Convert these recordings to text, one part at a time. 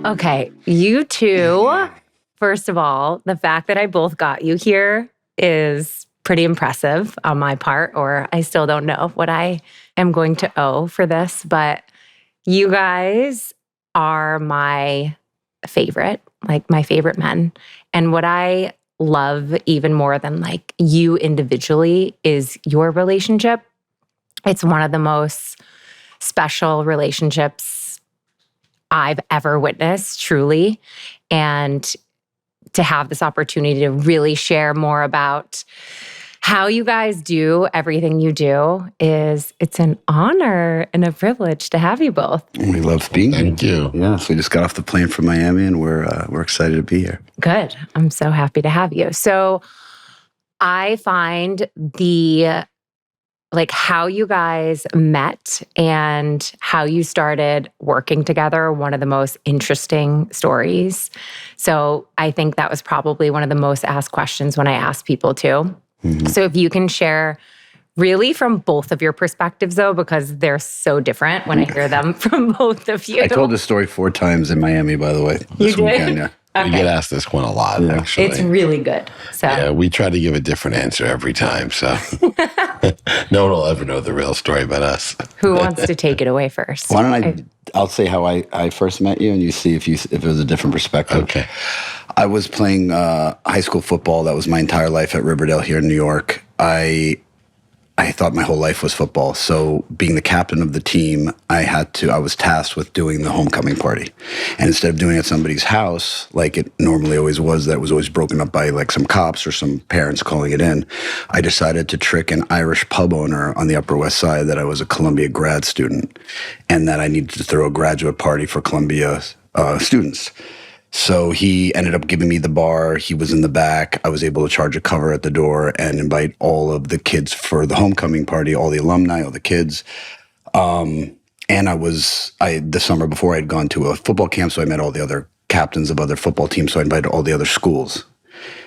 Okay, you two, first of all, the fact that I both got you here is pretty impressive on my part, or I still don't know what I am going to owe for this, but you guys are my favorite, like my favorite men. And what I love even more than like you individually is your relationship. It's one of the most special relationships I've ever witnessed, truly. And to have this opportunity to really share more about how you guys do everything you do it's an honor and a privilege to have you both. We love being here. Thank you. Yeah, so we just got off the plane from Miami and we're excited to be here. Good. I'm so happy to have you. So I find how you guys met and how you started working together, one of the most interesting stories. So I think that was probably one of the most asked questions when I asked people too. Mm-hmm. So if you can share really from both of your perspectives though, because they're so different when I hear them from both of you. I told this story 4 times in Miami, by the way. This weekend, yeah. Okay. We get asked this one a lot, actually. It's really good. So yeah, we try to give a different answer every time, so no one will ever know the real story about us. Who wants to take it away first? Why don't I'll say how I first met you, and you see if it was a different perspective. Okay. I was playing high school football. That was my entire life at Riverdale here in New York. I thought my whole life was football. So being the captain of the team, I was tasked with doing the homecoming party. And instead of doing it at somebody's house, like it normally always was, that was always broken up by like some cops or some parents calling it in, I decided to trick an Irish pub owner on the Upper West Side that I was a Columbia grad student and that I needed to throw a graduate party for Columbia students. So he ended up giving me the bar. He was in the back. I was able to charge a cover at the door and invite all of the kids for the homecoming party, all the alumni, all the kids. And the summer before, I had gone to a football camp, so I met all the other captains of other football teams, so I invited all the other schools.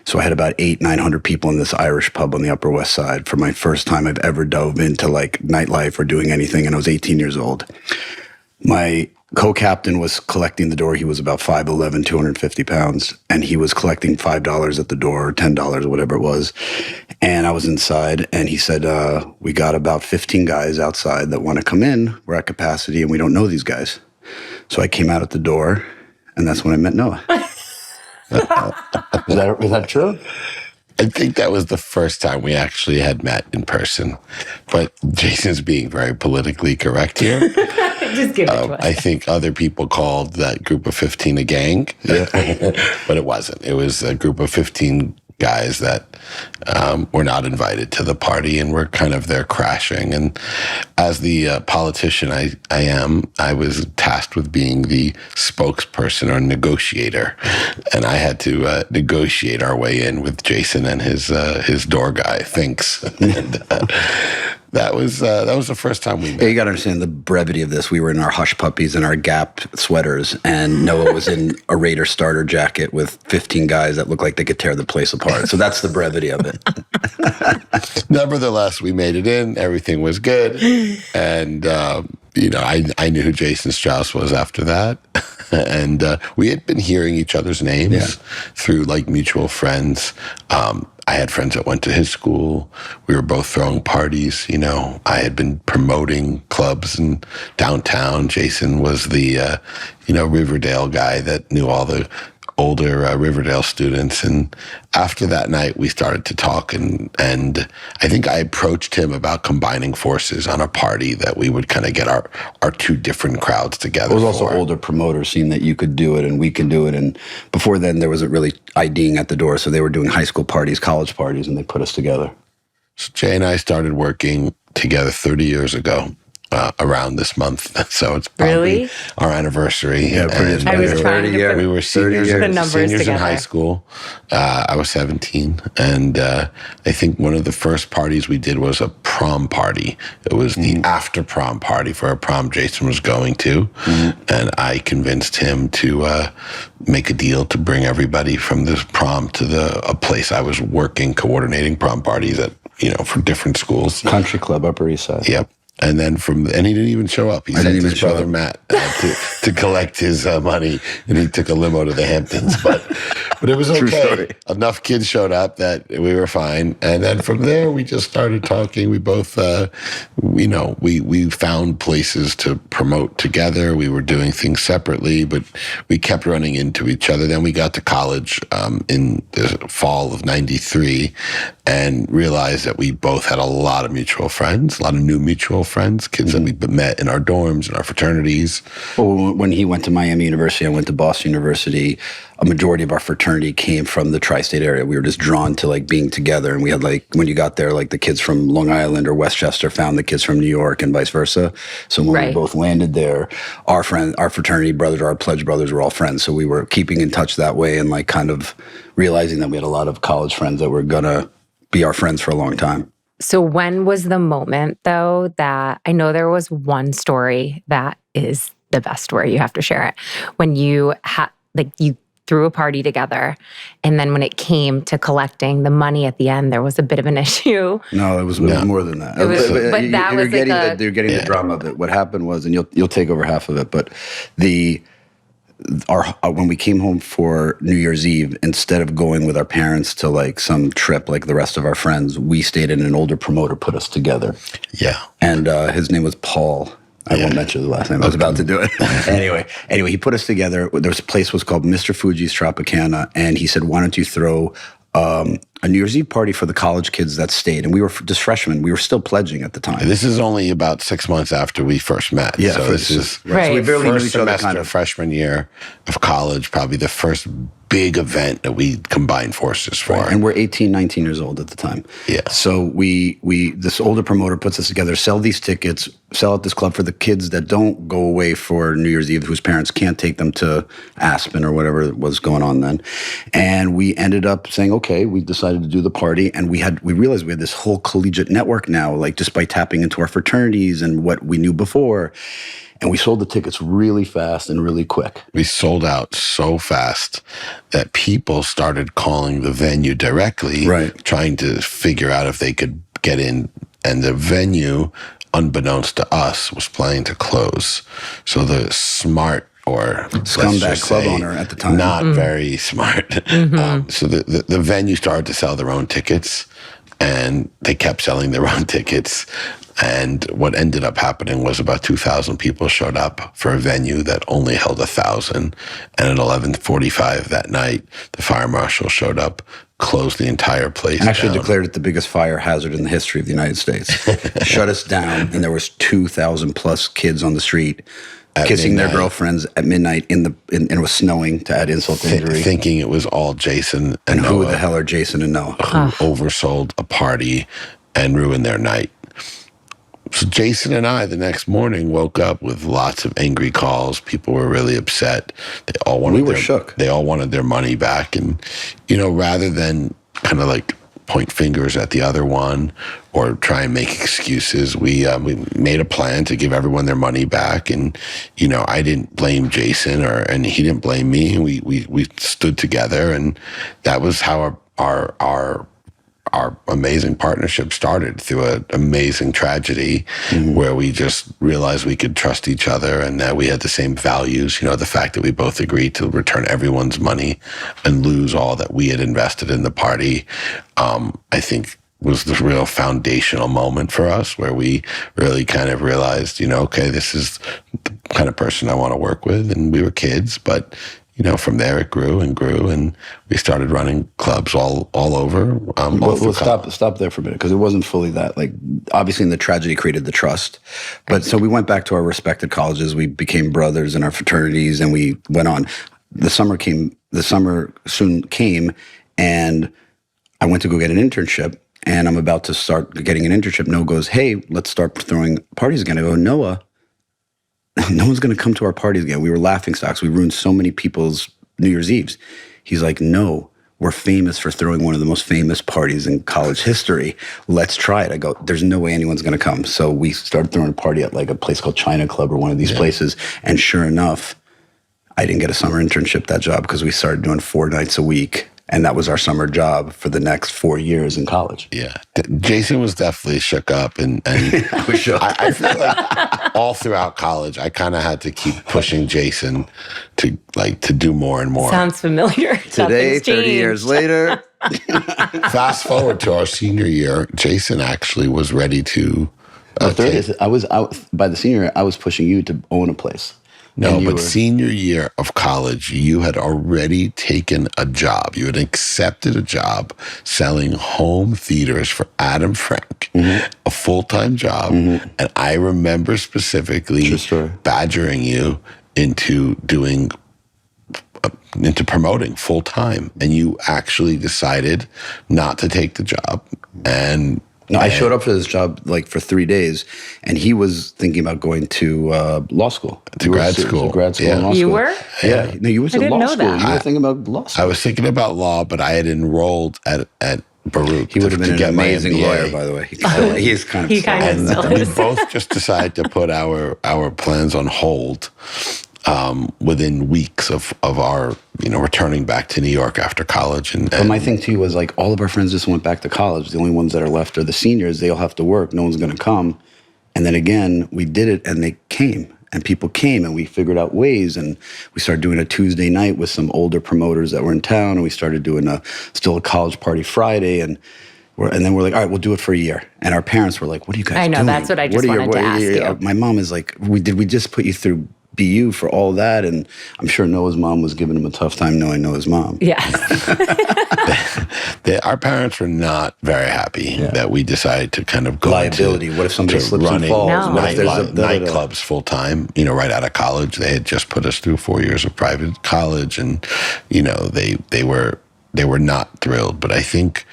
So I had about 800-900 people in this Irish pub on the Upper West Side for my first time I've ever dove into like nightlife or doing anything, and I was 18 years old. My co-captain was collecting the door. He was about 5'11", 250 pounds, and he was collecting $5 at the door, or $10, or whatever it was. And I was inside, and he said, we got about 15 guys outside that want to come in. We're at capacity, and we don't know these guys. So I came out at the door, and that's when I met Noah. Is that true? I think that was the first time we actually had met in person. But Jason's being very politically correct here. Just give it to us. I think other people called that group of 15 a gang, but it wasn't. It was a group of 15 guys that were not invited to the party and were kind of there crashing. And as the politician I was tasked with being the spokesperson or negotiator. And I had to negotiate our way in with Jason and his door guy, Thinks. And, that was the first time we met. Yeah, you got to understand the brevity of this. We were in our Hush Puppies and our Gap sweaters, and Noah was in a Raider starter jacket with 15 guys that looked like they could tear the place apart. So that's the brevity of it. Nevertheless, we made it in. Everything was good. And, I knew who Jason Strauss was after that. And we had been hearing each other's names through like mutual friends. I had friends that went to his school. We were both throwing parties. I had been promoting clubs in downtown. Jason was the, Riverdale guy that knew all the older Riverdale students. And after that night, we started to talk. And I think I approached him about combining forces on a party that we would kind of get our two different crowds together. It was also older promoters seeing that you could do it and we could do it. And before then, there wasn't really IDing at the door. So they were doing high school parties, college parties, and they put us together. So Jay and I started working together 30 years ago. Around this month, so it's probably our anniversary. Yeah, pretty. I was trying to we were seniors in high school. I was 17, and I think one of the first parties we did was a prom party. It was the after prom party for a prom Jason was going to, and I convinced him to make a deal to bring everybody from this prom to a place I was working, coordinating prom parties at for different schools. Country Club, Upper East Side. Yep. And then and he didn't even show up. He sent his brother Matt to collect his money, and he took a limo to the Hamptons. But it was okay. Enough kids showed up that we were fine. And then from there, we just started talking. We both, we found places to promote together. We were doing things separately, but we kept running into each other. Then we got to college in the fall of '93 and realized that we both had a lot of mutual friends, a lot of new mutual friends, kids that we met in our dorms and our fraternities. Well, when he went to Miami University, I went to Boston University. A majority of our fraternity came from the tri-state area. We were just drawn to like being together, and we had like when you got there, like the kids from Long Island or Westchester found the kids from New York, and vice versa. So when we both landed there, our fraternity brothers, our pledge brothers, were all friends. So we were keeping in touch that way, and like kind of realizing that we had a lot of college friends that were gonna be our friends for a long time. So when was the moment, though, that I know there was one story that is the best story, you have to share it, when you you threw a party together, and then when it came to collecting the money at the end, there was a bit of an issue. No, it was more than that. You're getting the drama of it. What happened was, and you'll take over half of it, but when we came home for New Year's Eve, instead of going with our parents to like some trip like the rest of our friends, we stayed in an older promoter put us together. Yeah. And his name was Paul. I won't mention the last name. I was about to do it. Anyway, he put us together. There was a place was called Mr. Fuji's Tropicana, and he said, why don't you throw a New Year's Eve party for the college kids that stayed. And we were just freshmen. We were still pledging at the time. This is only about 6 months after we first met. Yeah, so this is right. So we barely knew each other kind of freshman year of college, probably the first big event that we combined forces for. Right. And we're 18, 19 years old at the time. Yeah. So this older promoter puts us together, sell these tickets, sell at this club for the kids that don't go away for New Year's Eve, whose parents can't take them to Aspen or whatever was going on then. And we ended up saying, okay, we decided to do the party. And we realized we had this whole collegiate network now, like just by tapping into our fraternities and what we knew before. And we sold the tickets really fast and really quick. We sold out so fast that people started calling the venue directly, trying to figure out if they could get in. And the venue, unbeknownst to us, was planning to close. So the smart or scumbag club owner at the time, not very smart. So the venue started to sell their own tickets, and they kept selling their own tickets. And what ended up happening was about 2,000 people showed up for a venue that only held 1,000. And at 11:45 that night, the fire marshal showed up, closed the entire place and actually down. Declared it the biggest fire hazard in the history of the United States. Shut us down, and there was 2,000 plus kids on the street at kissing midnight. Their girlfriends at midnight and it was snowing to add insult to injury. Thinking it was all Jason and Noah. Who the hell are Jason and Noah? Who oversold a party and ruined their night. So Jason and I, the next morning, woke up with lots of angry calls. People were really upset. We were shook. They all wanted their money back. And, rather than kind of like point fingers at the other one or try and make excuses, we made a plan to give everyone their money back. And, I didn't blame Jason and he didn't blame me. We stood together, and that was how our amazing partnership started, through an amazing tragedy where we just realized we could trust each other and that we had the same values. The fact that we both agreed to return everyone's money and lose all that we had invested in the party, I think was the real foundational moment for us, where we really kind of realized, okay, this is the kind of person I want to work with. And we were kids, but from there it grew and grew, and we started running clubs all over. We'll stop there for a minute, because it wasn't fully that. Like, obviously, the tragedy created the trust, but so we went back to our respected colleges. We became brothers in our fraternities, and we went on. The summer soon came, and I went to go get an internship, and I'm about to start getting an internship. Noah goes, "Hey, let's start throwing parties again." I go, "Noah, no one's going to come to our parties again. We were laughingstocks. We ruined so many people's New Year's Eves." He's like, "No, we're famous for throwing one of the most famous parties in college history. Let's try it." I go, "There's no way anyone's going to come." So we started throwing a party at like a place called China Club or one of these places. And sure enough, I didn't get a summer internship that job, because we started doing 4 nights a week And that was our summer job for the next 4 years in college. Yeah. Jason was definitely shook up. And I was shook. I feel like all throughout college, I kind of had to keep pushing Jason to do more and more. Sounds familiar. Today, 30 years later. Fast forward to our senior year, Jason actually was ready to. I was out by the senior year. I was pushing you to own a place. No, but senior year of college, you had already taken a job. You had accepted a job selling home theaters for Adam Frank, a full-time job. And I remember specifically badgering you into promoting full-time. And you actually decided not to take the job. No, I showed up for this job like for 3 days, and he was thinking about going to law school. To grad school. And law school. You were? Yeah. No, you were to law school. That. You were thinking about law school. I was thinking about law, but I had enrolled at Baruch. He would have been an amazing lawyer, by the way. He is kind of. He kind of still we is. both just decided to put our plans on hold within weeks of our returning back to New York after college. But my thing too was like all of our friends just went back to college. The only ones that are left are the seniors. They all have to work. No one's going to come. And then again, we did it, and they came. And people came, and we figured out ways, and we started doing a Tuesday night with some older promoters that were in town, and we started doing a college party Friday, and then we're like, all right, we'll do it for a year. And our parents were like, what are you guys doing? I know, that's what I just wanted to ask you. My mom is like, did we just put you through BU for all that? And I'm sure Noah's mom was giving him a tough time knowing Noah's mom. Yes. Our parents were not very happy that we decided to kind of go liability. What if somebody slips and falls? No. What if there's nightclubs full time? Right out of college, they had just put us through 4 years of private college, and they were not thrilled. But I think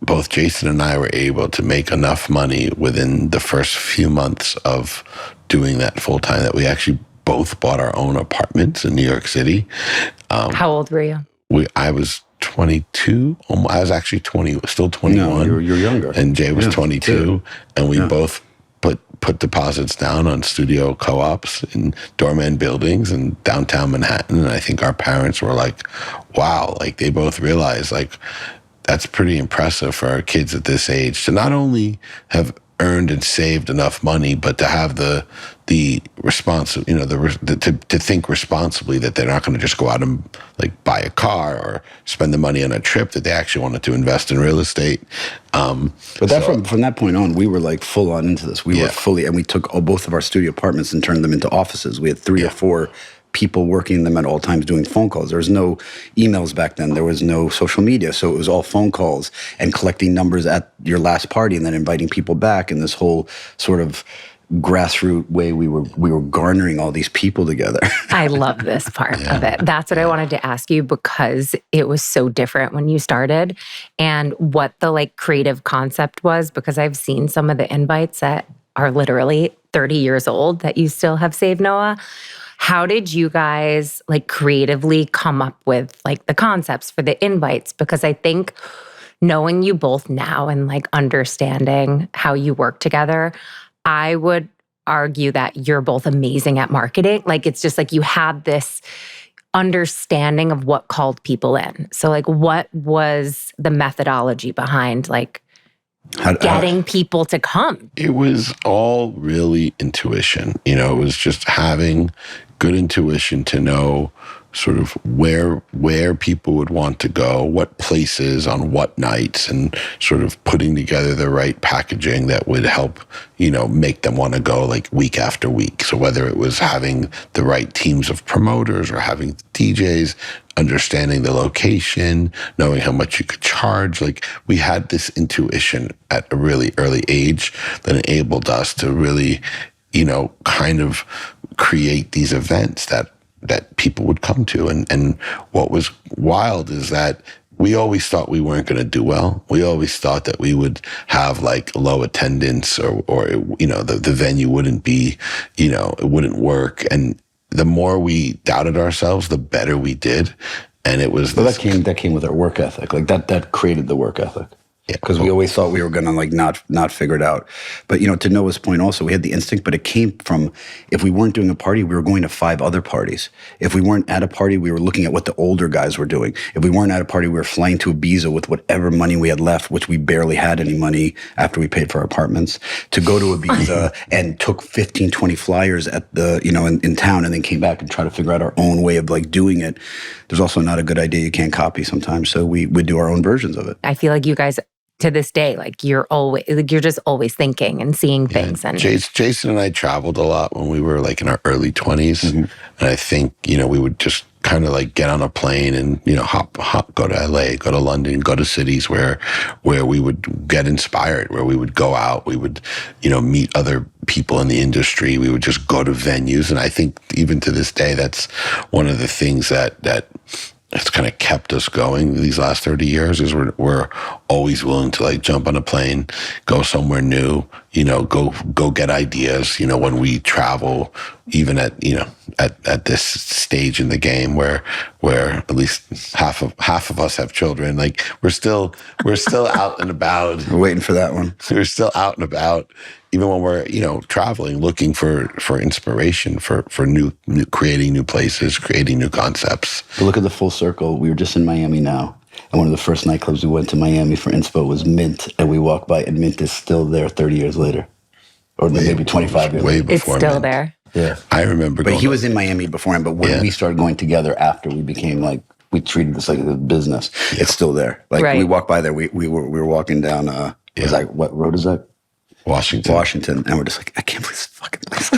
both Jason and I were able to make enough money within the first few months of doing that full time that we actually both bought our own apartments in New York City. How old were you? I was 22. I was actually still 21. No, you're younger. And Jay was 22. And we both put deposits down on studio co-ops in doorman buildings in downtown Manhattan. And I think our parents were like, wow, like they both realized like that's pretty impressive for our kids at this age to not only have earned and saved enough money, but to have the response, to think responsibly that they're not going to just go out and like buy a car or spend the money on a trip, that they actually wanted to invest in real estate. But from that point on, we were like full on into this. We were fully, and we took both of our studio apartments and turned them into offices. We had 3 or 4 people working in them at all times doing phone calls. There was no emails back then. There was no social media. So it was all phone calls and collecting numbers at your last party and then inviting people back, and this whole sort of grassroots way we were garnering all these people together. I love this part of it. That's what I wanted to ask you, because it was so different when you started, and what the like creative concept was, because I've seen some of the invites that are literally 30 years old that you still have saved, Noah. How did you guys like creatively come up with like the concepts for the invites? Because I think knowing you both now and like understanding how you work together, I would argue that you're both amazing at marketing. Like it's just like you had this understanding of what called people in. So like what was the methodology behind like getting people to come? It was all really intuition. It was just having good intuition to know sort of where people would want to go, what places, on what nights, and sort of putting together the right packaging that would help, make them want to go like week after week. So whether it was having the right teams of promoters or having DJs, understanding the location, knowing how much you could charge, like we had this intuition at a really early age that enabled us to really, kind of create these events that people would come to. And what was wild is that we always thought we weren't going to do well. We always thought that we would have like low attendance or the venue wouldn't be, it wouldn't work. And the more we doubted ourselves, the better we did. And it was that came with our work ethic. Like that created the work ethic. because we always thought we were going to like not figure it out. But to Noah's point also, we had the instinct, but it came from, if we weren't doing a party, we were going to 5 other parties. If we weren't at a party, we were looking at what the older guys were doing. If we weren't at a party, we were flying to Ibiza with whatever money we had left, which we barely had any money after we paid for our apartments, to go to Ibiza and took 15, 20 flyers at the, in town, and then came back and try to figure out our own way of like doing it. There's also not a good idea you can't copy sometimes. So we would do our own versions of it. I feel like you guys, to this day, like you're just always thinking and seeing things. And Jason and I traveled a lot when we were like in our early 20s. And I think, we would just kind of like get on a plane and, hop, go to LA, go to London, go to cities where we would get inspired, where we would go out, we would, meet other people in the industry. We would just go to venues. And I think even to this day, that's one of the things that's kind of kept us going these last 30 years is we're always willing to like jump on a plane, go somewhere new, go get ideas, when we travel, even at this stage in the game where at least half of us have children. Like we're still out and about. We're waiting for that one. We're still out and about, even when we're, traveling, looking for inspiration, for new creating new places, creating new concepts. But look at the full circle. We were just in Miami now. And one of the first nightclubs we went to Miami for inspo was Mint. And we walked by, and Mint is still there 30 years later. Or maybe 25 years later. It's still there. Yeah. I remember But he was in Miami before him. But when we started going together after we became like, we treated this like a business. Yeah. It's still there. Like we walked by there. We were walking down, it was like, what road is that? Washington. And we're just like, I can't believe this fucking place.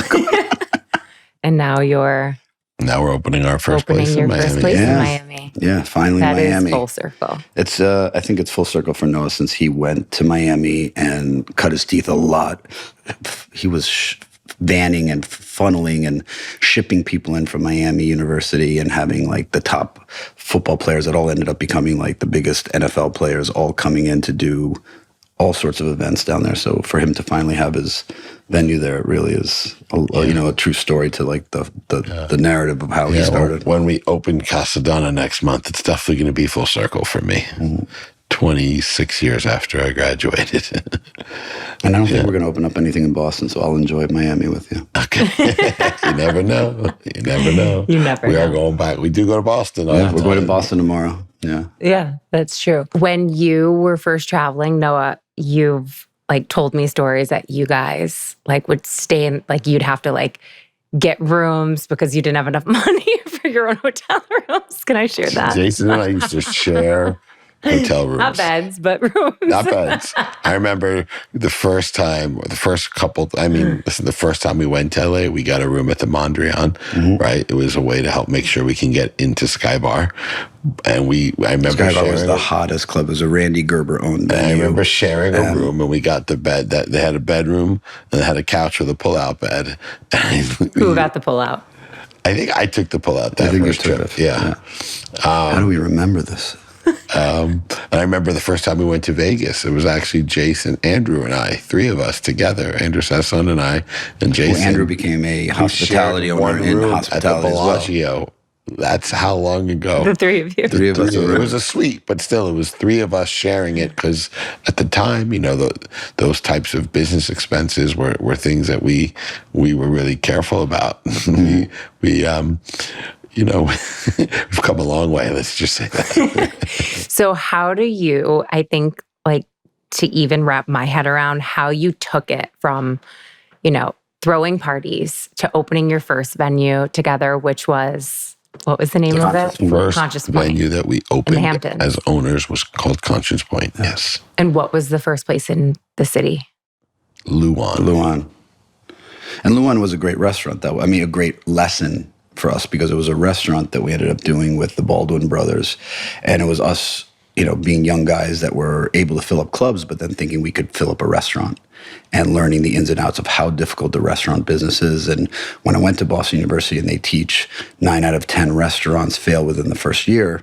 And now we're opening our first place in Miami. In Miami. Yeah, finally Miami. That is full circle. It's I think it's full circle for Noah since he went to Miami and cut his teeth a lot. He was vanning and funneling and shipping people in from Miami University and having like the top football players that all ended up becoming like the biggest NFL players all coming in to do all sorts of events down there. So for him to finally have his venue there, it really is a true story to like the narrative of how he started. When we open Casadonna next month, it's definitely going to be full circle for me. 26 years after I graduated. And I don't think we're going to open up anything in Boston, so I'll enjoy Miami with you. Okay. You never know. You never know. We are going back. We do go to Boston. Yeah, we're going to Boston tomorrow. Yeah. Yeah, that's true. When you were first traveling, Noah, you've like told me stories that you guys like would stay in, like you'd have to like get rooms because you didn't have enough money for your own hotel rooms. Can I share that? Jason and I used to share hotel rooms. Not beds, but rooms. Not beds. I remember the first time the first time we went to LA, we got a room at the Mondrian, right? It was a way to help make sure we can get into Sky Bar. And I remember Sky Bar was the hottest club. It was a Randy Gerber owned venue. I remember sharing a room, and we got the bed. That they had a bedroom, and they had a couch with a pull-out bed. Who got the pull-out? I think I took the pull-out that first trip. Yeah. How do we remember this? And I remember the first time we went to Vegas, it was actually Jason, Andrew, and I, 3 of us together. Andrew Sasson and I, and Jason. Well, Andrew became a hospitality owner in hospitality at the Bellagio. Well. That's how long ago. The 3 of you. 3 of us. It was a suite, but still, it was 3 of us sharing it because at the time, those types of business expenses were things that we were really careful about. We've come a long way. Let's just say that. So how do you, I think, like to even wrap my head around how you took it from, throwing parties to opening your first venue together, which was, what was the name of it? First Conscious Point. venue that we opened as owners was called Conscious Point, yes. And what was the first place in the city? Luan. And Luan was a great restaurant, though. I mean, a great lesson for us because it was a restaurant that we ended up doing with the Baldwin brothers. And it was us, being young guys that were able to fill up clubs, but then thinking we could fill up a restaurant and learning the ins and outs of how difficult the restaurant business is. And when I went to Boston University and they teach 9 out of 10 restaurants fail within the first year,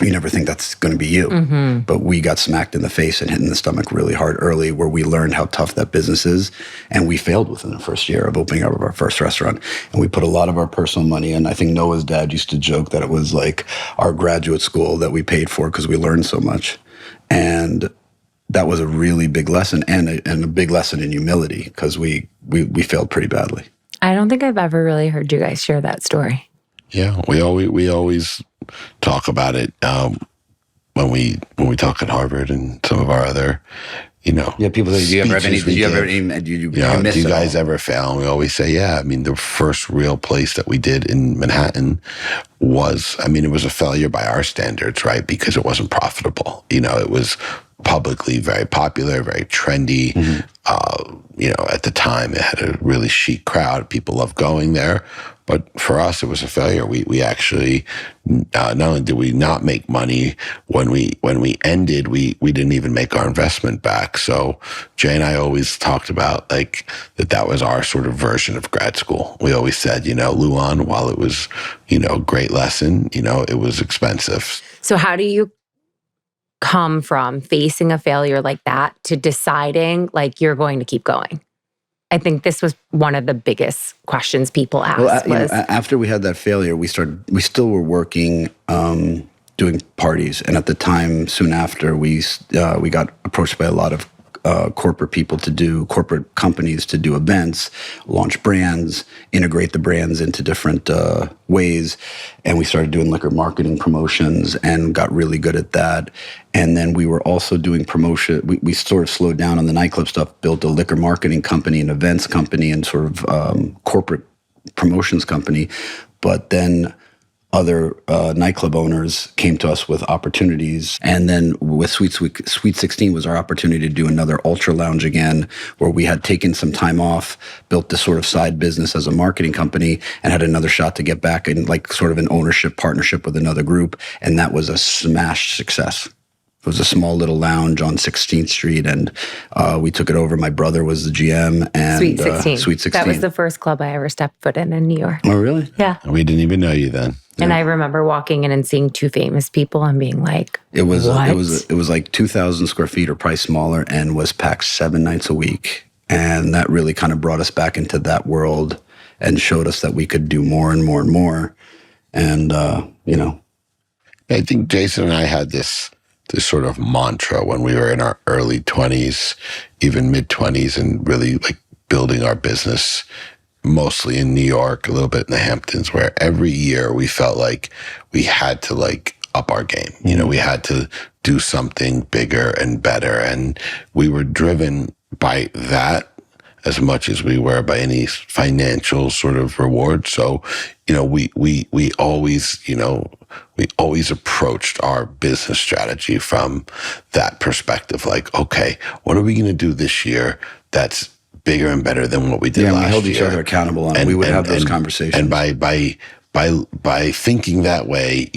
you never think that's going to be you. Mm-hmm. But we got smacked in the face and hit in the stomach really hard early where we learned how tough that business is. And we failed within the first year of opening up our first restaurant. And we put a lot of our personal money in. I think Noah's dad used to joke that it was like our graduate school that we paid for because we learned so much. And that was a really big lesson, and a big lesson in humility, because we failed pretty badly. I don't think I've ever really heard you guys share that story. Yeah, we always talk about it when we talk at Harvard and some of our other, Yeah, people say, do you guys ever fail? And we always say, yeah. I mean, the first real place that we did in Manhattan was, it was a failure by our standards, right? Because it wasn't profitable. It was publicly very popular, very trendy. Mm-hmm. At the time, it had a really chic crowd. People loved going there. But for us, it was a failure. We actually, not only did we not make money, when we ended, we didn't even make our investment back. So Jay and I always talked about that was our sort of version of grad school. We always said, Luan, while it was, great lesson, it was expensive. So how do you come from facing a failure like that to deciding you're going to keep going? I think this was one of the biggest questions people asked. After we had that failure, we still were working, doing parties. And at the time, soon after, we got approached by a lot of corporate companies to do events, launch brands, integrate the brands into different ways. And we started doing liquor marketing promotions and got really good at that. And then we were also doing promotion. We sort of slowed down on the nightclub stuff, built a liquor marketing company, an events company, and sort of corporate promotions company. But then other nightclub owners came to us with opportunities. And then with Sweet 16 was our opportunity to do another Ultra Lounge again, where we had taken some time off, built this sort of side business as a marketing company, and had another shot to get back in sort of an ownership partnership with another group. And that was a smash success. It was a small little lounge on 16th Street, and we took it over. My brother was the GM. And Sweet 16. Sweet 16. That was the first club I ever stepped foot in New York. Oh, really? Yeah. We didn't even know you then. And I remember walking in and seeing two famous people and being like, it was what? Like 2,000 square feet or probably smaller, and was packed 7 nights a week. And that really kind of brought us back into that world and showed us that we could do more and more and more. And, I think Jason and I had this sort of mantra when we were in our early 20s, even mid-20s, and really building our business mostly in New York, a little bit in the Hamptons, where every year we felt like we had to up our game. Mm-hmm. We had to do something bigger and better. And we were driven by that as much as we were by any financial sort of reward. So, we always approached our business strategy from that perspective. Okay, what are we going to do this year that's bigger and better than what we did last year? We held each other accountable, and we would have those conversations. And by thinking that way,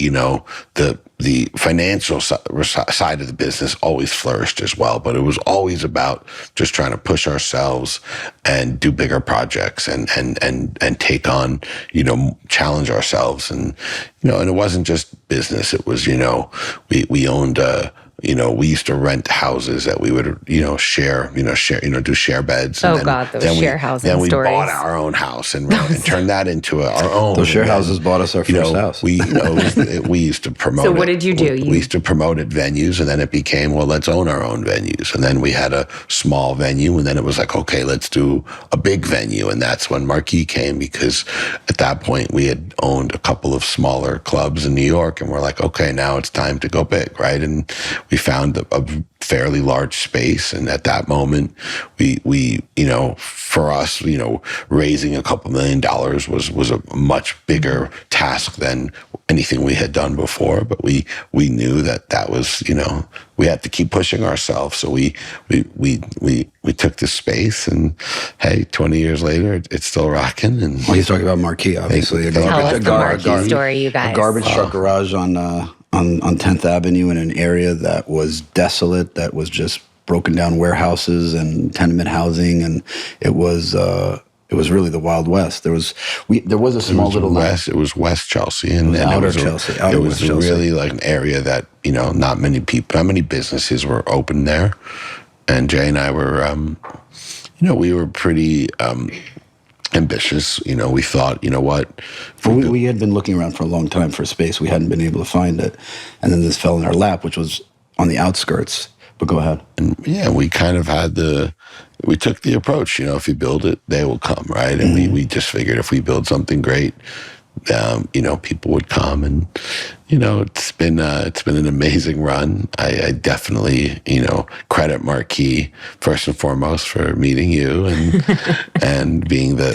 the financial side of the business always flourished as well. But it was always about just trying to push ourselves and do bigger projects and take on, challenge ourselves. And it wasn't just business. It was, we owned we used to rent houses that we would, share, do share beds. And those share housing stories. Then we bought our own house and turned that into our own. Those share houses bought us our first house. We used to promote. So what did you do? We used to promote at venues, and then it became, well, let's own our own venues. And then we had a small venue, and then it was okay, let's do a big venue. And that's when Marquee came, because at that point we had owned a couple of smaller clubs in New York, and we're okay, now it's time to go big, right? And we found a fairly large space, and at that moment, we for us, raising a couple $1 million was a much bigger task than anything we had done before. But we knew that was we had to keep pushing ourselves. So we took this space, and hey, 20 years later, it's still rocking. And he's talking about Marquee, obviously. Tell us the Marquee story, you guys. A garbage truck garage on 10th Avenue in an area that was desolate, that was just broken down warehouses and tenement housing, and it was really the Wild West. There was a small little West. It was West Chelsea, and outer Chelsea. It was really an area that not many businesses were open there, and Jay and I were we were pretty ambitious. We thought, what? We had been looking around for a long time for a space. We hadn't been able to find it. And then this fell in our lap, which was on the outskirts, But go ahead. And yeah, we kind of we took the approach, if you build it, they will come, right? And we just figured if we build something great, people would come, and it's been an amazing run. I definitely credit Marquis first and foremost for meeting you and being the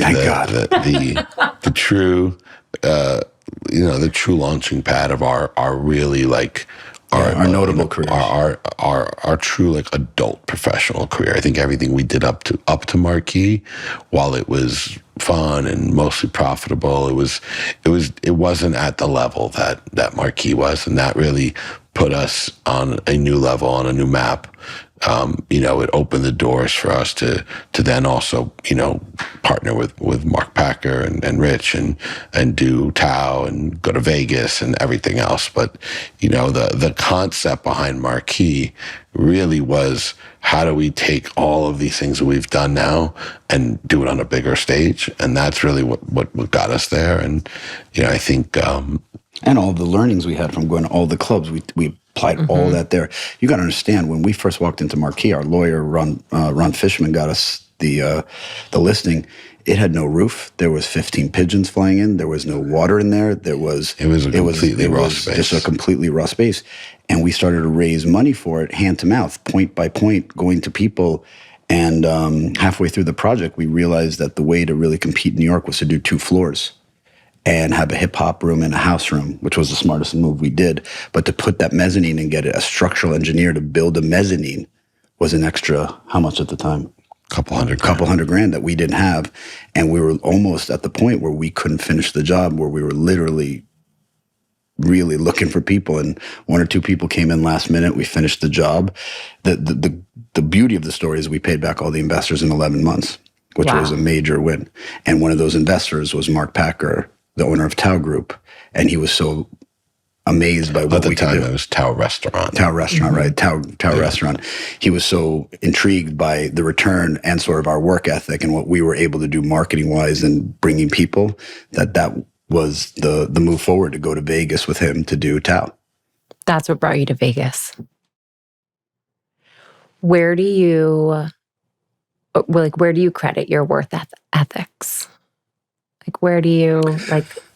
true the true launching pad of our really like our notable careers, our true like adult professional career. I think everything we did up to Marquis, while it was fun and mostly profitable, it wasn't at the level that Marquis was, and that really put us on a new level, on a new map. It opened the doors for us to then also, partner with Mark Packer and Rich and do Tao and go to Vegas and everything else. But, the concept behind Marquis really was, how do we take all of these things that we've done now and do it on a bigger stage? And that's really what got us there. And, I think... and all the learnings we had from going to all the clubs, we applied all that there. You got to understand, when we first walked into Marquis, our lawyer Ron Fishman got us the listing. It had no roof. There was 15 pigeons flying in. There was no water in there. It was just a completely raw space. And we started to raise money for it, hand to mouth, point by point, going to people. And halfway through the project, we realized that the way to really compete in New York was to do 2 floors and have a hip-hop room and a house room, which was the smartest move we did. But to put that mezzanine and get a structural engineer to build a mezzanine was an extra, how much at the time? Couple hundred grand that we didn't have. And we were almost at the point where we couldn't finish the job, where we were literally really looking for people. And 1 or 2 people came in last minute. We finished the job. The beauty of the story is we paid back all the investors in 11 months, which was a major win. And one of those investors was Mark Packer, the owner of Tao Group, and he was so amazed by what we could do. At the time, it was Tao Restaurant. Tao Restaurant, right? Tao Restaurant. He was so intrigued by the return and sort of our work ethic and what we were able to do marketing-wise and bringing people, that was the move forward, to go to Vegas with him to do Tao. That's what brought you to Vegas. Where do you credit your work ethics? Like, where do you,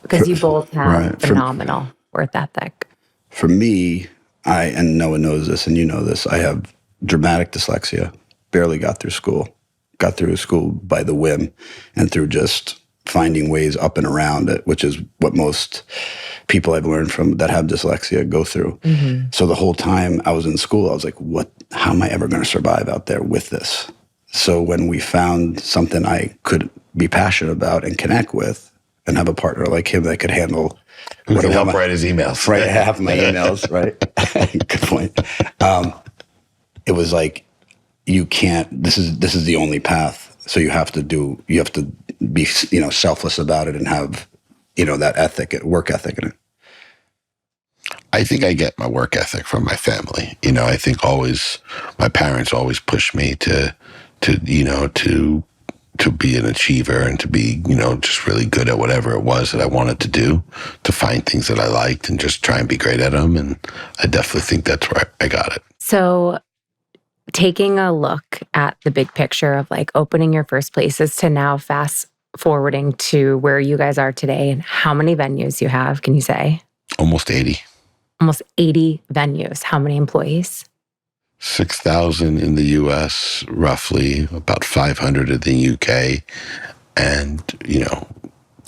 because you both have phenomenal work ethic. For me, and Noah knows this and you know this, I have dramatic dyslexia, barely got through school by the whim and through just finding ways up and around it, which is what most people I've learned from that have dyslexia go through. So the whole time I was in school, I was like, how am I ever going to survive out there with this? So when we found something I could be passionate about and connect with, and have a partner like him that could handle... Who can help write his emails. Right, half my emails, right? Good point. It was like, you can't, this is the only path. So you have to be, selfless about it and have, that work ethic in it. I think I get my work ethic from my family. I think my parents always pushed me to be an achiever and to be, just really good at whatever it was that I wanted to do, to find things that I liked and just try and be great at them. And I definitely think that's where I got it. So taking a look at the big picture of opening your first places to now fast forwarding to where you guys are today and how many venues you have, can you say? Almost 80. Almost 80 venues. How many employees? 6,000 in the U.S., roughly about 500 in the U.K., and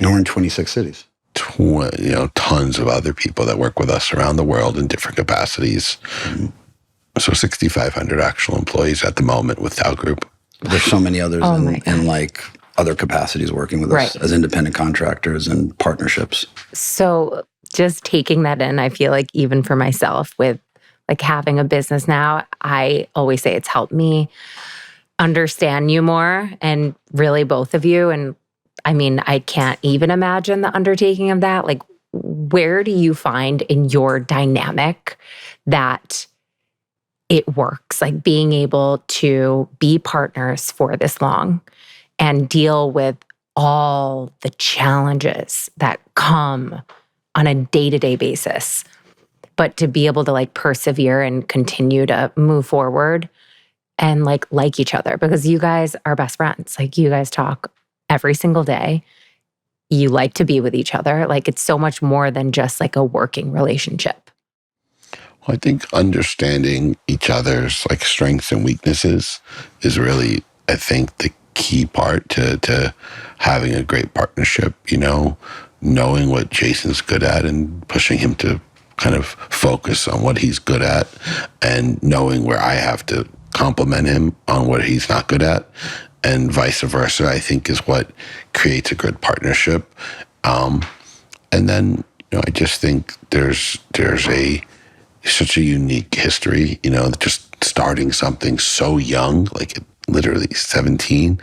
we're in 26 cities. Tons of other people that work with us around the world in different capacities. So 6,500 actual employees at the moment with Tao Group. There's so many others in other capacities working with us as independent contractors and partnerships. So just taking that in, I feel like even for myself with having a business now, I always say it's helped me understand you more, and really both of you. And I mean, I can't even imagine the undertaking of that. Where do you find in your dynamic that it works? Being able to be partners for this long and deal with all the challenges that come on a day-to-day basis, but to be able to like persevere and continue to move forward and like each other, because you guys are best friends. Like you guys talk every single day. You like to be with each other. Like it's so much more than just like a working relationship. Well, I think understanding each other's like strengths and weaknesses is really, I think, the key part to having a great partnership, you know, knowing what Jason's good at and pushing him to kind of focus on what he's good at, and knowing where I have to compliment him on what he's not good at, and vice versa, I think is what creates a good partnership. And then, you know, I just think there's such a unique history, you know, just starting something so young, like literally 17,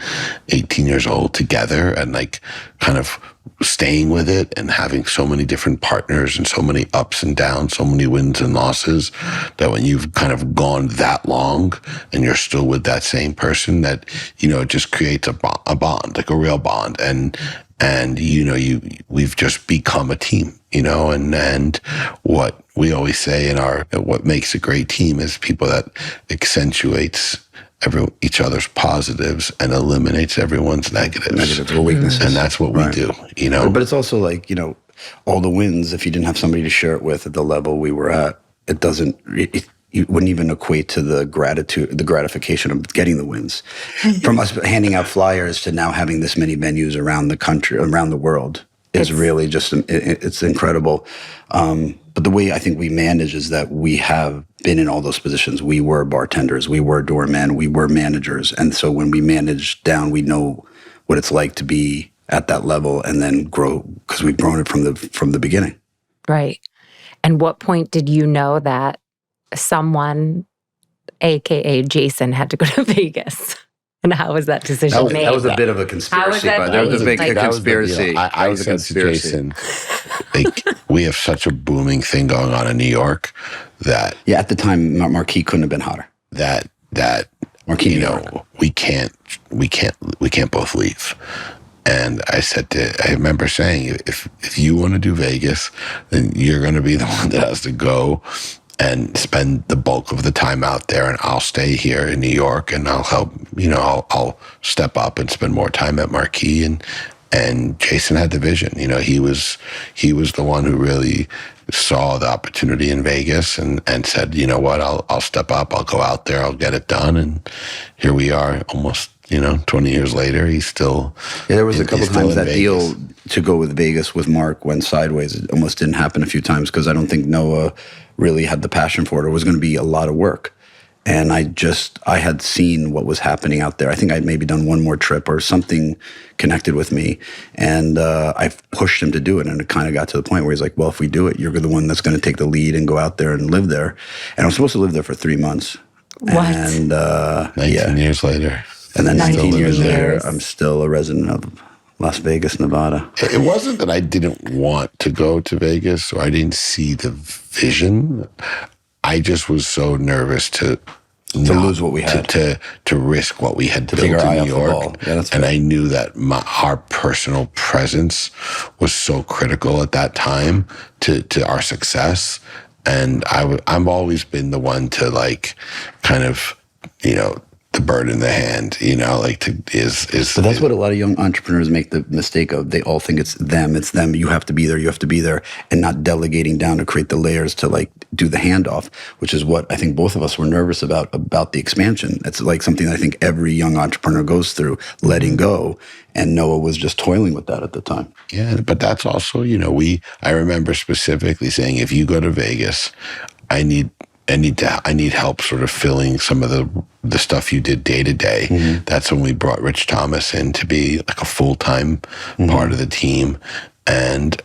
18 years old together, and like kind of staying with it and having so many different partners and so many ups and downs, so many wins and losses, that when you've kind of gone that long and you're still with that same person, that, you know, it just creates a bond, like a real bond. And you know, we've just become a team, you know, and what we always say what makes a great team is people that accentuates each other's positives and eliminates everyone's negatives or weaknesses. And that's what we do, you know. But it's also like, you know, all the wins, if you didn't have somebody to share it with at the level we were at, it wouldn't even equate to the gratification of getting the wins. From us handing out flyers to now having this many venues around the country, around the world, is really just, it's incredible. But the way I think we manage is that we have been in all those positions. We were bartenders, we were doormen, we were managers. And so when we manage down, we know what it's like to be at that level and then grow, because we've grown it from the beginning. Right. And what point did you know that someone, AKA Jason, had to go to Vegas? And how was that decision made? That was a bit of a conspiracy. That was a big conspiracy. I said to Jason, like, we have such a booming thing going on in New York that at the time Marquee couldn't have been hotter. That Marquee, you know, we can't both leave. And I remember saying, if you want to do Vegas, then you're going to be the one that has to go and spend the bulk of the time out there, and I'll stay here in New York, and I'll help, you know, I'll step up and spend more time at Marquee. And Jason had the vision, you know, he was the one who really saw the opportunity in Vegas and said, you know what, I'll step up, I'll go out there, I'll get it done. And here we are almost, you know, 20 years later, he's still. Yeah, there was a couple times that deal to go with Vegas with Mark went sideways. It almost didn't happen a few times because I don't think Noah really had the passion for it. It was going to be a lot of work. And I had seen what was happening out there. I think I'd maybe done one more trip or something connected with me. And I pushed him to do it. And it kind of got to the point where he's like, well, if we do it, you're the one that's going to take the lead and go out there and live there. And I was supposed to live there for 3 months. What? And 19 years later. And then 19 years later, years. I'm still a resident of Las Vegas, Nevada. It wasn't that I didn't want to go to Vegas or I didn't see the vision. I just was so nervous to lose what we had, to risk what we had built in New York. Yeah, that's and right. I knew that our personal presence was so critical at that time to our success. And I've always been the one to like kind of, you know, the bird in the hand, you know, like But that's what a lot of young entrepreneurs make the mistake of. They all think it's them. You have to be there, and not delegating down to create the layers to like do the handoff, which is what I think both of us were nervous about the expansion. It's like something that I think every young entrepreneur goes through, letting go. And Noah was just toiling with that at the time. Yeah, but that's also, you know, I remember specifically saying, if you go to Vegas, I need help sort of filling some of the stuff you did day to day. Mm-hmm. That's when we brought Rich Thomas in to be like a full-time part of the team. And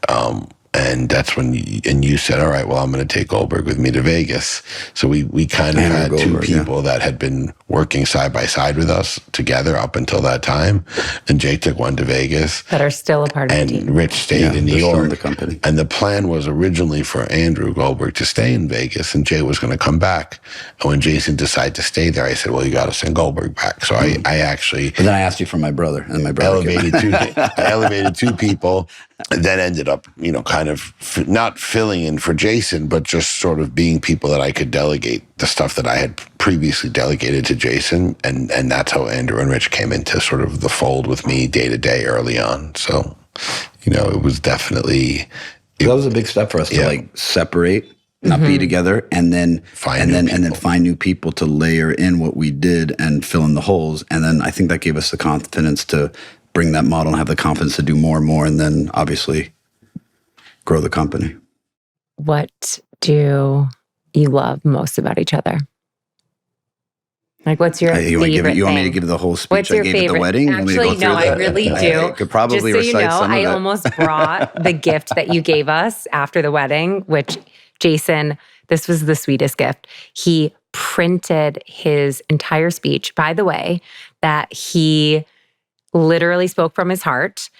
that's when you said, all right, well, I'm going to take Goldberg with me to Vegas. So we kind of had two people that had been working side by side with us together up until that time. And Jake took one to Vegas. That are still a part of the team. And Rich stayed in New York. The company. And the plan was originally for Andrew Goldberg to stay in Vegas, and Jay was going to come back. And when Jason decided to stay there, I said, well, you got to send Goldberg back. So I actually... But then I asked you for my brother, and my brother I elevated two people, then ended up, kind of not filling in for Jason, but just sort of being people that I could delegate the stuff that I had previously delegated to Jason. And that's how Andrew and Rich came into sort of the fold with me day to day early on. So, it was definitely... That was a big step for us to like separate, not be together, and then find new people to layer in what we did and fill in the holes. And then I think that gave us the confidence to bring that model and have the confidence to do more and more, and then obviously grow the company. What do you love most about each other? Like, what's your favorite thing? You want me to give the whole speech I gave at the wedding? Actually, no, I really do. I could probably Just so recite some of it. I almost brought the gift that you gave us after the wedding, which Jason, this was the sweetest gift. He printed his entire speech, by the way, that he literally spoke from his heart.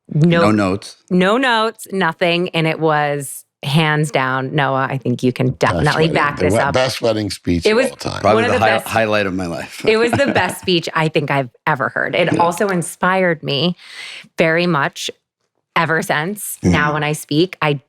No notes, nothing. And it was... hands down, Noah, I think you can definitely back this up. Best wedding speech of all time. Probably the highlight of my life. It was the best speech I think I've ever heard. It also inspired me very much ever since. Now when I speak, I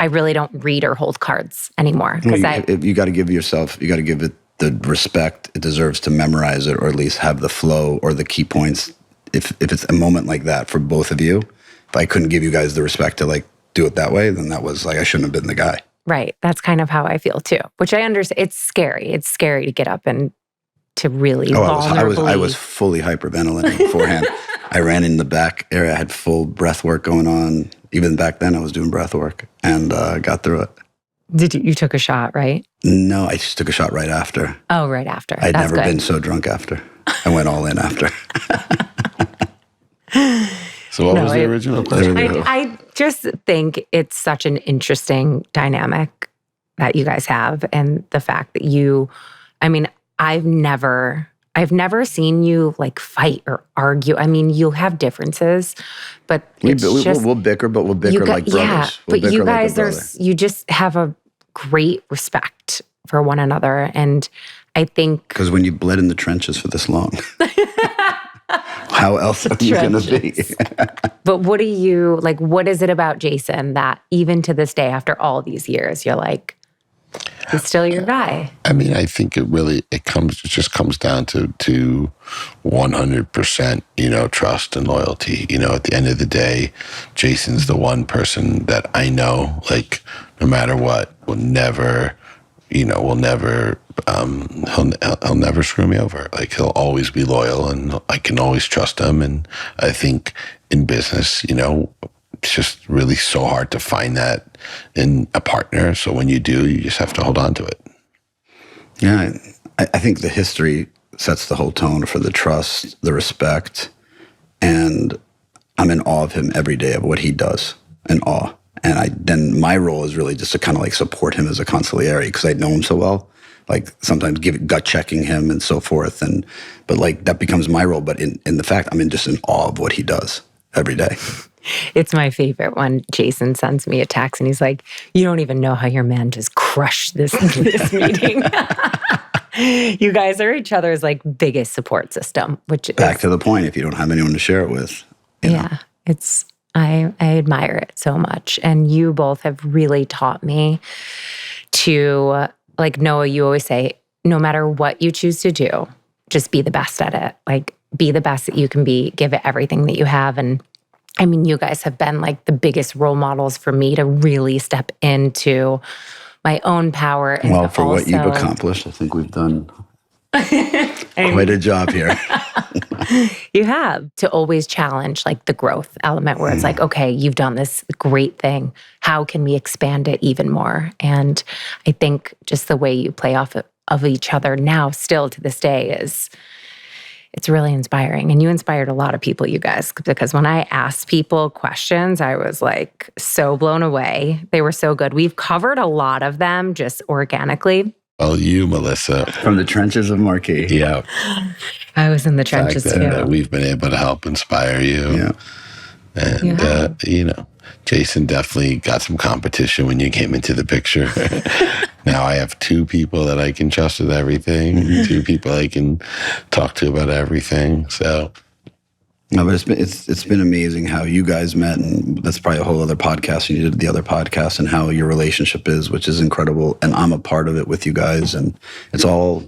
really don't read or hold cards anymore. Because you got to give it the respect it deserves to memorize it, or at least have the flow or the key points. If it's a moment like that for both of you, if I couldn't give you guys the respect to like do it that way, then that was like, I shouldn't have been the guy. Right. That's kind of how I feel too, which I understand. It's scary. It's scary to get up and to really vulnerably. I was fully hyperventilating beforehand. I ran in the back area. I had full breath work going on. Even back then I was doing breath work and got through it. You took a shot, right? No, I just took a shot right after. Oh, right after. I'd never been so drunk after. I went all in after. So what was the original question? I just think it's such an interesting dynamic that you guys have, and the fact that I've never seen you like fight or argue. I mean, you'll have differences, but we'll bicker, but we'll bicker like brothers. Yeah, but you guys you just have a great respect for one another, and I think because when you bled in the trenches for this long. How else are you going to be? But what is it about Jason that even to this day, after all these years, you're like, he's still your guy? I mean, I think it just comes down to 100%, trust and loyalty. At the end of the day, Jason's the one person that I know, like, no matter what, will never he'll never screw me over. Like, he'll always be loyal and I can always trust him. And I think in business, it's just really so hard to find that in a partner. So when you do, you just have to hold on to it. Yeah. I think the history sets the whole tone for the trust, the respect, and I'm in awe of him every day of what he does. In awe. And then my role is really just to kind of like support him as a consigliere because I know him so well. Like sometimes gut checking him and so forth. But like that becomes my role. But in the fact, I'm just in awe of what he does every day. It's my favorite when Jason sends me a text and he's like, you don't even know how your man just crushed this meeting. You guys are each other's like biggest support system, which back to the point, if you don't have anyone to share it with. I admire it so much. And you both have really taught me to, like Noah, you always say, no matter what you choose to do, just be the best at it. Like, be the best that you can be, give it everything that you have. And I mean, you guys have been like the biggest role models for me to really step into my own power. And well, for what you've accomplished, I think we've done quite a job here. You have to always challenge like the growth element where it's like, okay, you've done this great thing. How can we expand it even more? And I think just the way you play off of each other now, still to this day, it's really inspiring. And you inspired a lot of people, you guys, because when I asked people questions, I was like so blown away. They were so good. We've covered a lot of them just organically. Well, you, Melissa. From the trenches of Marquee. Yeah. I was in the trenches too. That we've been able to help inspire you. Yeah. And, Jason definitely got some competition when you came into the picture. Now I have two people that I can trust with everything, two people I can talk to about everything. So, No, but it's been amazing how you guys met, and that's probably a whole other podcast. You did the other podcast, and how your relationship is, which is incredible. And I'm a part of it with you guys, and it's all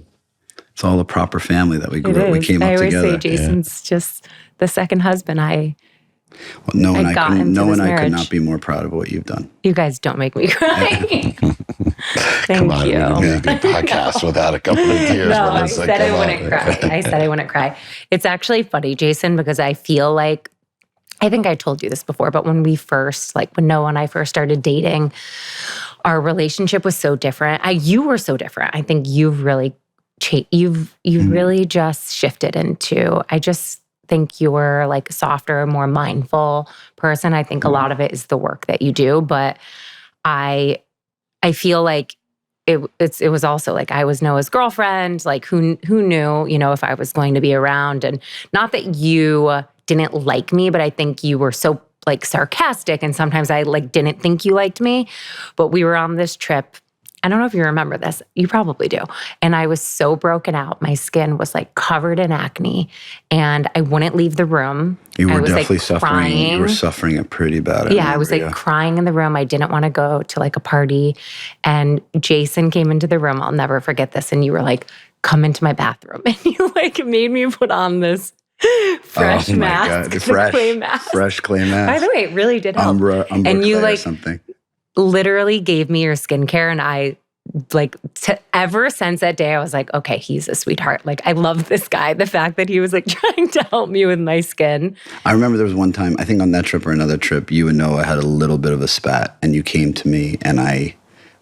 a proper family that we grew up. We came up together. I always say Jason's just the second husband No one I could marriage. not be more proud of what you've done. You guys don't make me cry. Thank Come on, you. we can be a good podcast without a couple of tears. No, I Melissa. said I Come wouldn't on. cry. I said I wouldn't cry. It's actually funny, Jason, because I feel like, I think I told you this before, but when when Noah and I first started dating, our relationship was so different. You were so different. I think you've really really just shifted into, I just think you're like a softer, more mindful person. I think a lot of it is the work that you do, but I feel like it was also like I was Noah's girlfriend, like who knew, if I was going to be around. And not that you didn't like me, but I think you were so like sarcastic, and sometimes I like didn't think you liked me. But we were on this trip. I don't know if you remember this. You probably do. And I was so broken out. My skin was like covered in acne, and I wouldn't leave the room. You were I was definitely like suffering. crying. You were suffering it pretty bad. I was like crying in the room. I didn't want to go to like a party. And Jason came into the room. I'll never forget this. And you were like, come into my bathroom. And you like made me put on this fresh mask. Clay mask. Fresh clay mask. By the way, it really did help. Umbra and you clay or like something. literally gave me your skincare, and I ever since that day, I was like, okay, he's a sweetheart. Like, I love this guy. The fact that he was like trying to help me with my skin. I remember there was one time, I think on that trip or another trip, you and Noah had a little bit of a spat, and you came to me, and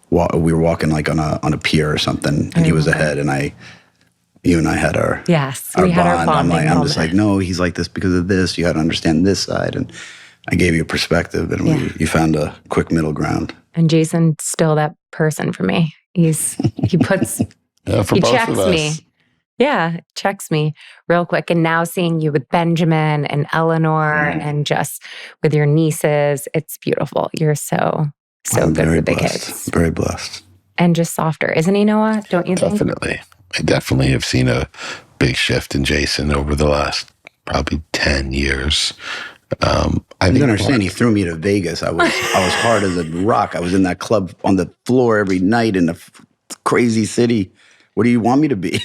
we were walking like on a pier or something, and he was ahead, and you and I had our we had our bonding I'm just like, no, he's like this because of this. You got to understand this side, and I gave you a perspective, and you found a quick middle ground. And Jason's still that person for me. He puts For he both checks of us. me. Yeah, checks me real quick. And now seeing you with Benjamin and Eleanor and just with your nieces, it's beautiful. You're so I'm good very with the blessed. kids. Very blessed. And just softer. Isn't he, Noah? Don't you think? Definitely. I definitely have seen a big shift in Jason over the last probably 10 years. I You don't understand. He threw me to Vegas. I was hard as a rock. I was in that club on the floor every night in a crazy city. What do you want me to be?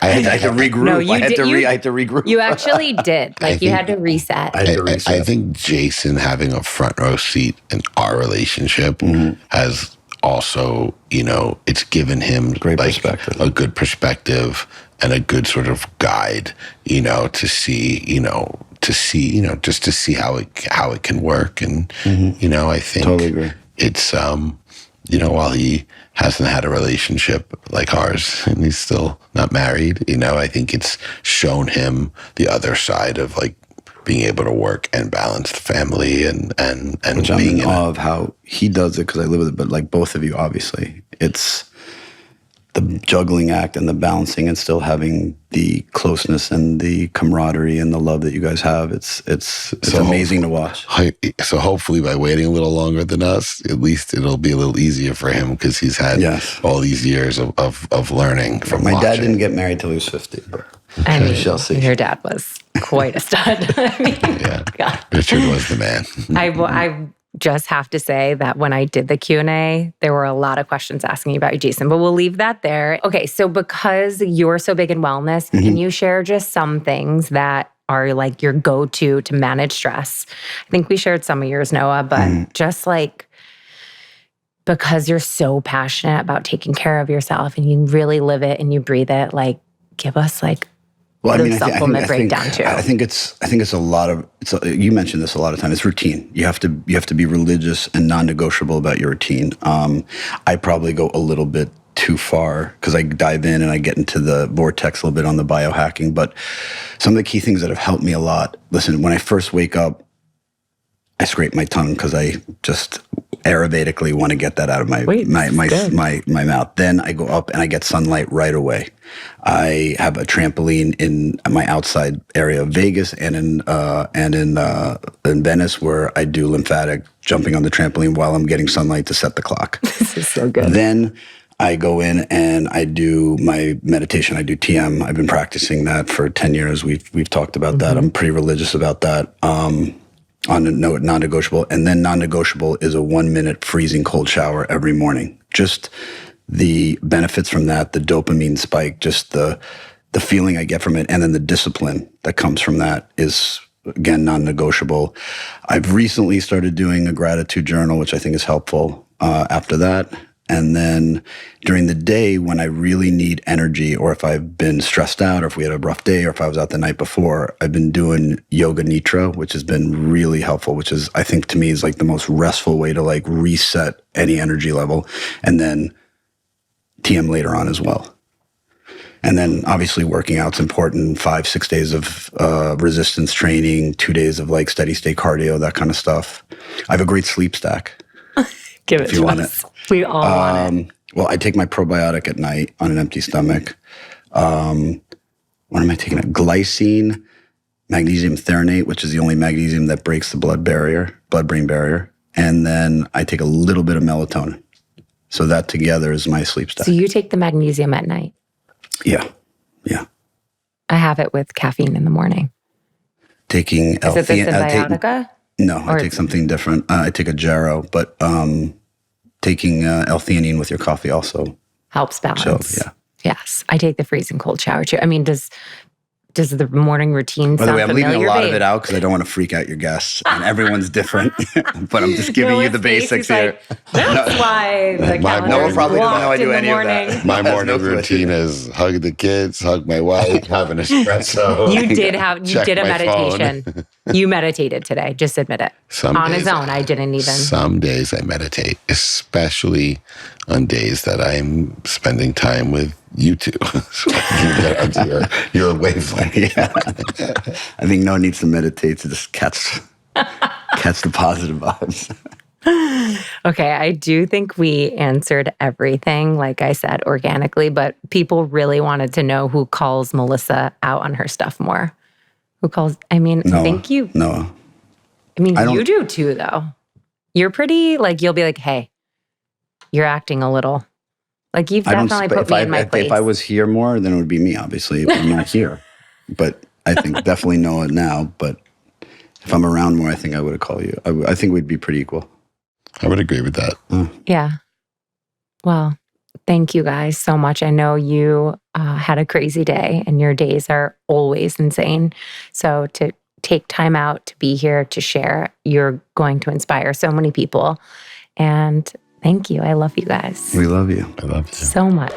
I had to regroup. No, I had to regroup. You actually did. Like you had to reset. I think Jason having a front row seat in our relationship has also, it's given him Great perspective. a good perspective and a good sort of guide, to see, just to see how it can work. And, I think Totally agree. it's, while he hasn't had a relationship like ours and he's still not married, I think it's shown him the other side of like being able to work and balance the family and Which I'm being in awe of how he does it because I live with it. But like both of you, obviously, it's the juggling act and the balancing and still having the closeness and the camaraderie and the love that you guys have. It's amazing to watch. So hopefully by waiting a little longer than us, at least it'll be a little easier for him because he's had all these years of learning from My dad watching. didn't get married till he was 50. I mean, shall see. your dad was quite a stud. I mean, God. Richard was the man. I just have to say that when I did the Q&A, there were a lot of questions asking about you, Jason, but we'll leave that there. Okay, so because you're so big in wellness, can you share just some things that are like your go-to to manage stress? I think we shared some of yours, Noah, but just like, because you're so passionate about taking care of yourself and you really live it and you breathe it, like give us like supplement breakdown too. I think it's a lot of. You mentioned this a lot of times. It's routine. You have to be religious and non-negotiable about your routine. I probably go a little bit too far because I dive in and I get into the vortex a little bit on the biohacking. But some of the key things that have helped me a lot. Listen, when I first wake up, I scrape my tongue because I just Ayurvedically want to get that out of my mouth. Then I go up and I get sunlight right away. I have a trampoline in my outside area of Vegas and in Venice where I do lymphatic jumping on the trampoline while I'm getting sunlight to set the clock. This is so good. Then I go in and I do my meditation. I do TM. I've been practicing that for 10 years. We've talked about that. I'm pretty religious about that. On a note, non-negotiable. And then non-negotiable is a 1-minute freezing cold shower every morning. Just the benefits from that, the dopamine spike, just the feeling I get from it, and then the discipline that comes from that is, again, non-negotiable. I've recently started doing a gratitude journal, which I think is helpful after that. And then during the day, when I really need energy, or if I've been stressed out, or if we had a rough day, or if I was out the night before, I've been doing yoga nidra, which has been really helpful, which is, I think to me, is like the most restful way to like reset any energy level. And then TM later on as well. And then obviously working out's important. 5-6 days of resistance training, 2 days of like steady state cardio, that kind of stuff. I have a great sleep stack. Give it if you to want us. it. We all want it. Well, I take my probiotic at night on an empty stomach. What am I taking? Glycine, magnesium threonate, which is the only magnesium that breaks the blood-brain barrier. And then I take a little bit of melatonin. So that together is my sleep stack. So you take the magnesium at night? Yeah. I have it with caffeine in the morning. Taking Is it the Symbiotica? No, I take something different. I take a Jarrow, but taking L-theanine with your coffee also Helps balance. So, yeah. Yes. I take the freezing cold shower too. I mean, does the morning routine By the sound way, I'm familiar, leaving a lot babe? of it out because I don't want to freak out your guests, and everyone's different. But I'm just giving you the basics here. That's why the calendar Noah is probably doesn't know I blocked do in the any of morning. that. My Has no morning clue. routine is hug the kids, hug my wife, have an espresso. You did Check a my phone. meditation. You meditated today. Just admit it. Some On days his own, I didn't even. Some days I meditate, especially on days that I'm spending time with you two. So I can get onto your wavelength. Yeah. I think Noah needs to meditate to just catch the positive vibes. Okay, I do think we answered everything, like I said, organically, but people really wanted to know who calls Melissa out on her stuff more. Who calls, I mean, Noah. I think you, Noah. I mean, I don't- you do too, though. You're pretty, like, you'll be like, hey, you're acting a little. Like, you've definitely put me in my place. If I was here more, then it would be me, obviously, if I'm not here. But I think definitely Noah now. But if I'm around more, I think I would call you. I think we'd be pretty equal. I would agree with that. Yeah. Well, thank you guys so much. I know you had a crazy day and your days are always insane. So to take time out to be here to share, you're going to inspire so many people. And thank you. I love you guys We love you. I love you. so much.